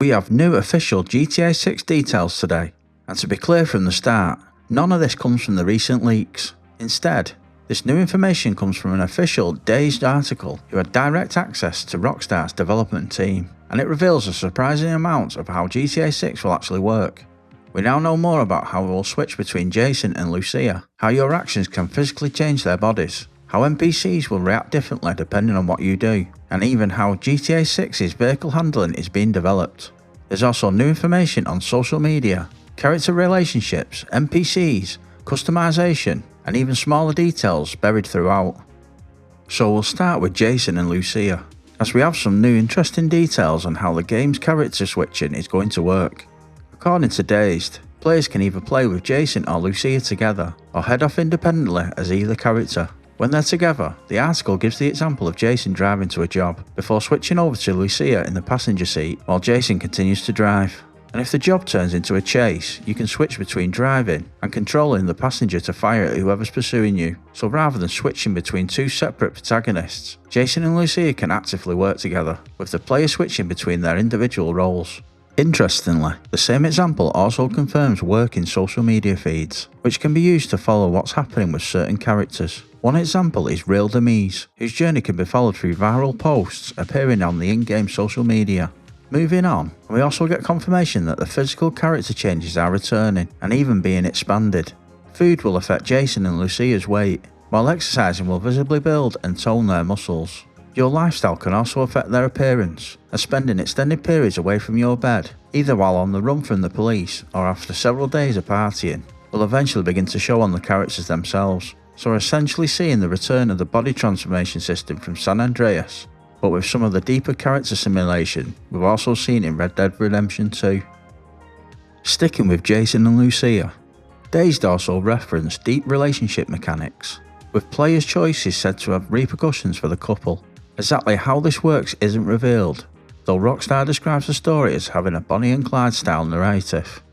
We have new official GTA 6 details today, and to be clear from the start, none of this comes from the recent leaks. Instead, this new information comes from an official Dazed article who had direct access to Rockstar's development team, and it reveals a surprising amount of how GTA 6 will actually work. We now know more about how we will switch between Jason and Lucia, how your actions can physically change their bodies, how NPCs will react differently depending on what you do, and even how GTA 6's vehicle handling is being developed. There's also new information on social media, character relationships, NPCs, customization, and even smaller details buried throughout. So we'll start with Jason and Lucia, as we have some new interesting details on how the game's character switching is going to work. According to Dazed, players can either play with Jason or Lucia together, or head off independently as either character. When they're together, the article gives the example of Jason driving to a job, before switching over to Lucia in the passenger seat while Jason continues to drive. And if the job turns into a chase, you can switch between driving and controlling the passenger to fire at whoever's pursuing you. So rather than switching between two separate protagonists, Jason and Lucia can actively work together, with the player switching between their individual roles. Interestingly, the same example also confirms working social media feeds, which can be used to follow what's happening with certain characters. One example is Real Demise, whose journey can be followed through viral posts appearing on the in-game social media. Moving on, we also get confirmation that the physical character changes are returning and even being expanded. Food will affect Jason and Lucia's weight, while exercising will visibly build and tone their muscles. Your lifestyle can also affect their appearance, as spending extended periods away from your bed, either while on the run from the police or after several days of partying, will eventually begin to show on the characters themselves. So we're essentially seeing the return of the body transformation system from San Andreas, but with some of the deeper character simulation we've also seen in Red Dead Redemption 2. Sticking with Jason and Lucia, Dazed also referenced deep relationship mechanics, with players' choices said to have repercussions for the couple. Exactly how this works isn't revealed, though Rockstar describes the story as having a Bonnie and Clyde style narrative.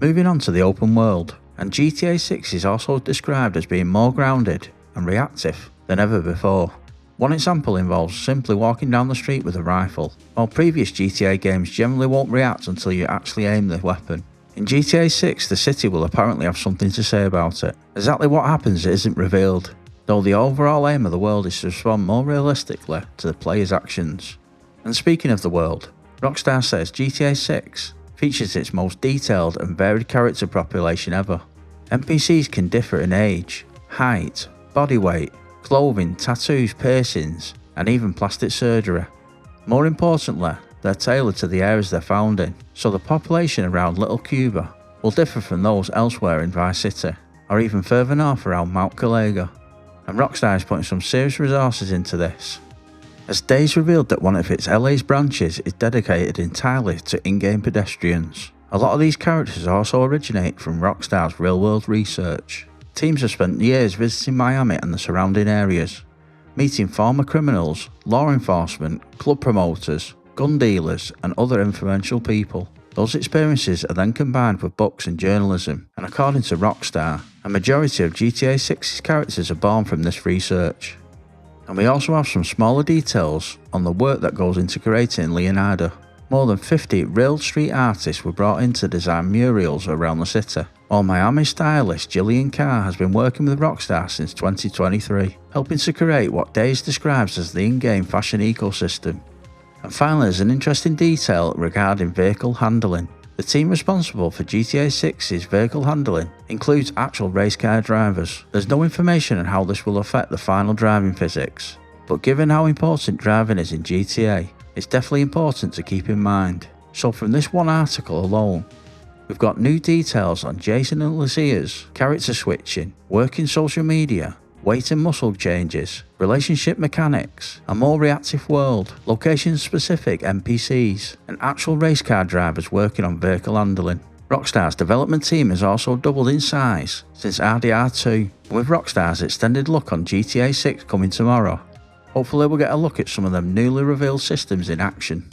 Moving on to the open world, and GTA 6 is also described as being more grounded and reactive than ever before. One example involves simply walking down the street with a rifle, while previous GTA games generally won't react until you actually aim the weapon. In GTA 6, the city will apparently have something to say about it. Exactly what happens isn't revealed, though the overall aim of the world is to respond more realistically to the player's actions. And speaking of the world, Rockstar says GTA 6 features its most detailed and varied character population ever. NPCs can differ in age, height, body weight, clothing, tattoos, piercings, and even plastic surgery. More importantly, they're tailored to the areas they're found in, so the population around Little Cuba will differ from those elsewhere in Vice City, or even further north around Mount Calaga. And Rockstar is putting some serious resources into this, as Dazed revealed that one of its LA's branches is dedicated entirely to in-game pedestrians. A lot of these characters also originate from Rockstar's real-world research. Teams have spent years visiting Miami and the surrounding areas, meeting former criminals, law enforcement, club promoters, gun dealers, and other influential people. Those experiences are then combined with books and journalism, and according to Rockstar, a majority of GTA 6's characters are born from this research. And we also have some smaller details on the work that goes into creating Leonida. More than 50 real street artists were brought in to design murals around the city, while Miami stylist Jillian Carr has been working with Rockstar since 2023, helping to create what Dazed describes as the in-game fashion ecosystem. And finally, there's an interesting detail regarding vehicle handling. The team responsible for GTA 6's vehicle handling includes actual race car drivers. There's no information on how this will affect the final driving physics, but given how important driving is in GTA, it's definitely important to keep in mind. So from this one article alone, we've got new details on Jason and Lucia's character switching, working social media, weight and muscle changes, relationship mechanics, a more reactive world, location-specific NPCs, and actual race car drivers working on vehicle handling. Rockstar's development team has also doubled in size since RDR2, with Rockstar's extended look on GTA 6 coming tomorrow. Hopefully we'll get a look at some of them newly revealed systems in action.